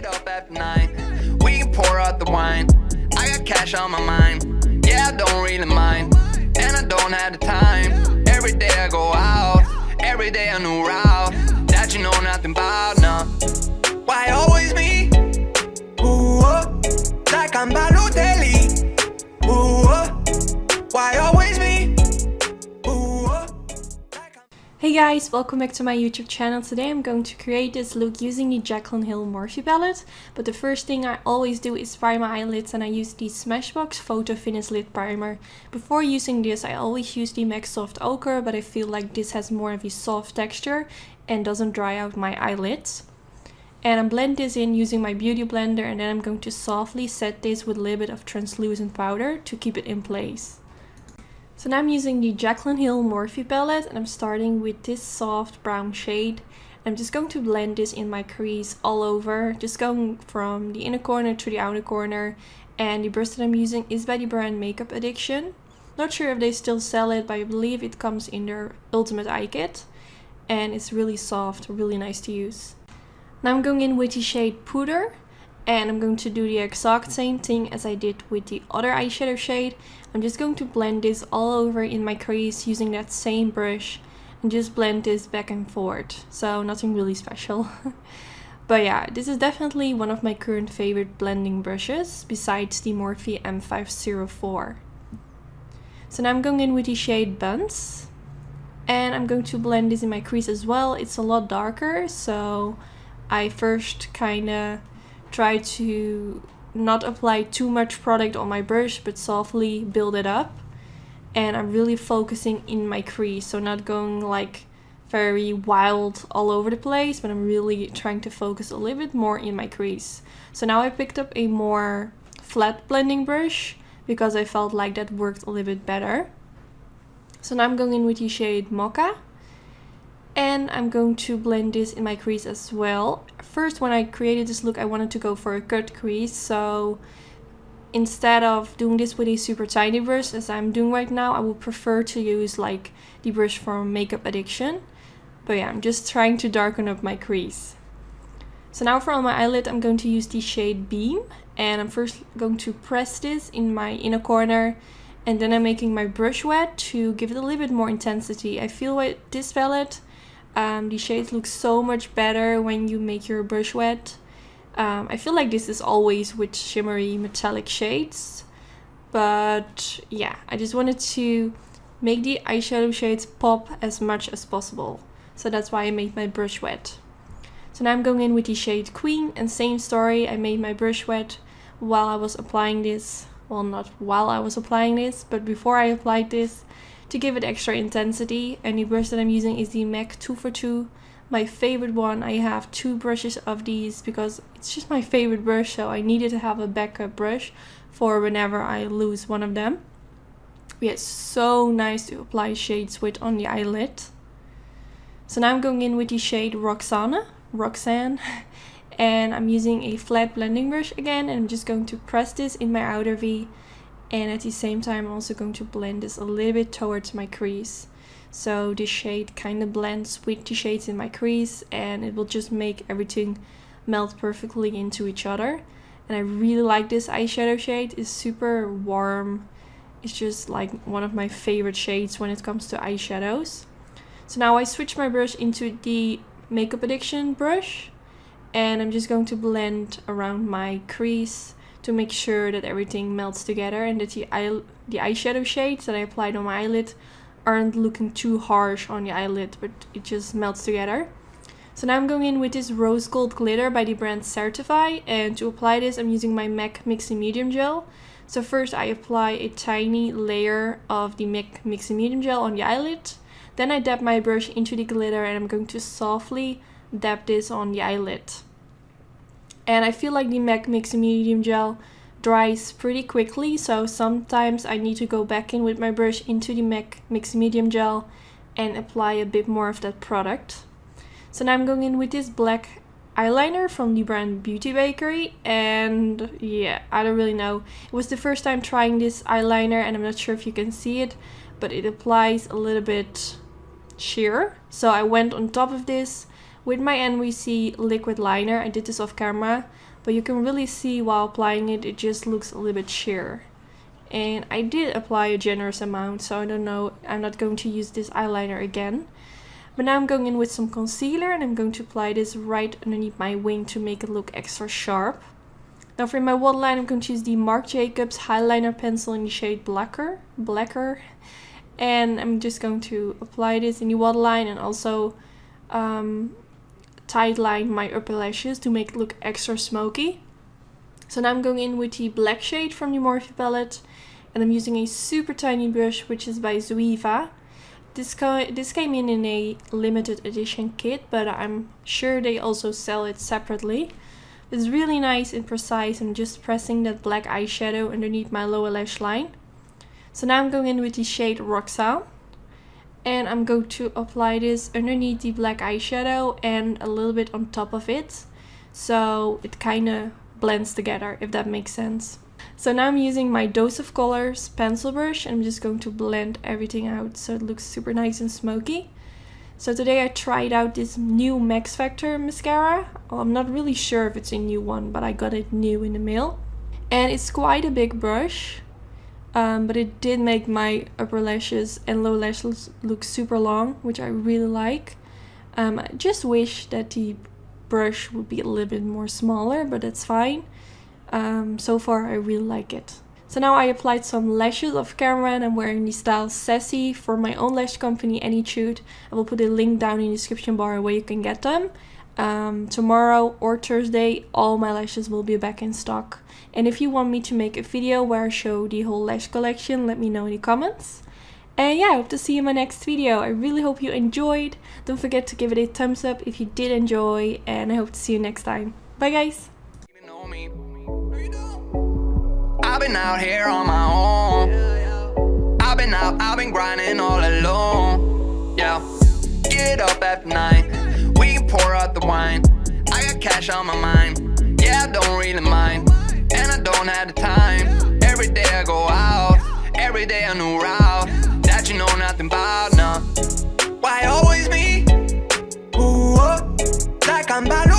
it up after 9. We can pour out the wine. I got cash on my mind. Yeah, I don't really mind. And I don't have the time. Every day I go out. Every day a new route that you know nothing about, no. Why always me? Ooh, like I'm Balotelli. Ooh, why always me? Ooh, Hey guys, welcome back to my YouTube channel. Today I'm going to create this look using the Jaclyn Hill Morphe palette. But the first thing I always do is prime my eyelids, and I use the Smashbox Photo Finish Lid Primer. Before using this I always use the MAC Soft Ochre, but I feel like this has more of a soft texture and doesn't dry out my eyelids. And I blend this in using my beauty blender, and then I'm going to softly set this with a little bit of translucent powder to keep it in place. So now I'm using the Jaclyn Hill Morphe palette, and I'm starting with this soft brown shade. I'm just going to blend this in my crease all over, just going from the inner corner to the outer corner. And the brush that I'm using is by the brand Makeup Addiction. Not sure if they still sell it, but I believe it comes in their Ultimate Eye Kit. And it's really soft, really nice to use. Now I'm going in with the shade Puder. And I'm going to do the exact same thing as I did with the other eyeshadow shade. I'm just going to blend this all over in my crease using that same brush and just blend this back and forth. So nothing really special. But yeah, this is definitely one of my current favorite blending brushes besides the Morphe M504. So now I'm going in with the shade Buns. And I'm going to blend this in my crease as well. It's a lot darker, so I first kinda try to not apply too much product on my brush, but softly build it up. And I'm really focusing in my crease, so not going like very wild all over the place, but I'm really trying to focus a little bit more in my crease. So now I picked up a more flat blending brush because I felt like that worked a little bit better. So now I'm going in with the shade Mocha. And I'm going to blend this in my crease as well. First, when I created this look, I wanted to go for a cut crease. So instead of doing this with a super tiny brush, as I'm doing right now, I would prefer to use like the brush from Makeup Addiction. But yeah, I'm just trying to darken up my crease. So now for on my eyelid, I'm going to use the shade Beam. And I'm first going to press this in my inner corner. And then I'm making my brush wet to give it a little bit more intensity. I feel with this palette, the shades look so much better when you make your brush wet. I feel like this is always with shimmery metallic shades. But yeah, I just wanted to make the eyeshadow shades pop as much as possible. So that's why I made my brush wet. So now I'm going in with the shade Queen, and same story. I made my brush wet while I was applying this. Well, not while I was applying this, but before I applied this, to give it extra intensity. And the brush that I'm using is the MAC 242, my favorite one. I have two brushes of these because it's just my favorite brush, so I needed to have a backup brush for whenever I lose one of them. Yeah, it's so nice to apply shades with on the eyelid. So now I'm going in with the shade Roxanne, and I'm using a flat blending brush again, and I'm just going to press this in my outer V. And at the same time, I'm also going to blend this a little bit towards my crease. So this shade kind of blends with the shades in my crease, and it will just make everything melt perfectly into each other. And I really like this eyeshadow shade. It's super warm. It's just like one of my favorite shades when it comes to eyeshadows. So now I switch my brush into the Makeup Addiction brush. And I'm just going to blend around my crease to make sure that everything melts together and that the eyeshadow shades that I applied on my eyelid aren't looking too harsh on the eyelid, but it just melts together. So now I'm going in with this rose gold glitter by the brand Certify, and to apply this I'm using my MAC Mixing Medium Gel. So first I apply a tiny layer of the MAC Mixing Medium Gel on the eyelid, then I dab my brush into the glitter, and I'm going to softly dab this on the eyelid. And I feel like the MAC Mixing Medium Gel dries pretty quickly, so sometimes I need to go back in with my brush into the MAC Mixing Medium Gel and apply a bit more of that product. So now I'm going in with this black eyeliner from the brand Beauty Bakery, and yeah, I don't really know. It was the first time trying this eyeliner, and I'm not sure if you can see it, but it applies a little bit sheer. So I went on top of this With my NYC liquid liner, I did this off camera, but you can really see while applying it, it just looks a little bit sheer. And I did apply a generous amount, so I don't know, I'm not going to use this eyeliner again. But now I'm going in with some concealer and I'm going to apply this right underneath my wing to make it look extra sharp. Now for my waterline, I'm going to use the Marc Jacobs Highliner Pencil in the shade Blacker. And I'm just going to apply this in the waterline and also tight line my upper lashes to make it look extra smoky. So now I'm going in with the black shade from the Morphe palette, and I'm using a super tiny brush, which is by Zoeva. This came in a limited edition kit, but I'm sure they also sell it separately. It's really nice and precise. I'm just pressing that black eyeshadow underneath my lower lash line. So now I'm going in with the shade Roxanne. And I'm going to apply this underneath the black eyeshadow and a little bit on top of it. So it kind of blends together, if that makes sense. So now I'm using my Dose of Colors pencil brush and I'm just going to blend everything out so it looks super nice and smoky. So today I tried out this new Max Factor mascara. Well, I'm not really sure if it's a new one, but I got it new in the mail. And it's quite a big brush. But it did make my upper lashes and lower lashes look super long, which I really like. I just wish that the brush would be a little bit more smaller, but that's fine. So far I really like it. So now I applied some lashes off camera and I'm wearing the style Sassy for my own lash company, Anytude. I will put a link down in the description bar where you can get them. Tomorrow or Thursday all my lashes will be back in stock. And if you want me to make a video where I show the whole lash collection, let me know in the comments. And yeah, I hope to see you in my next video. I really hope you enjoyed. Don't forget to give it a thumbs up if you did enjoy, and I hope to see you next time. Bye guys! I've been out here on my own. I've been grinding all alone. Yeah, get up after 9. We can pour out the wine. I got cash on my mind. Yeah, I don't really mind. And I don't have the time. Every day I go out. Every day a new route that you know nothing about, nah. Why always me? Ooh, like I'm bad.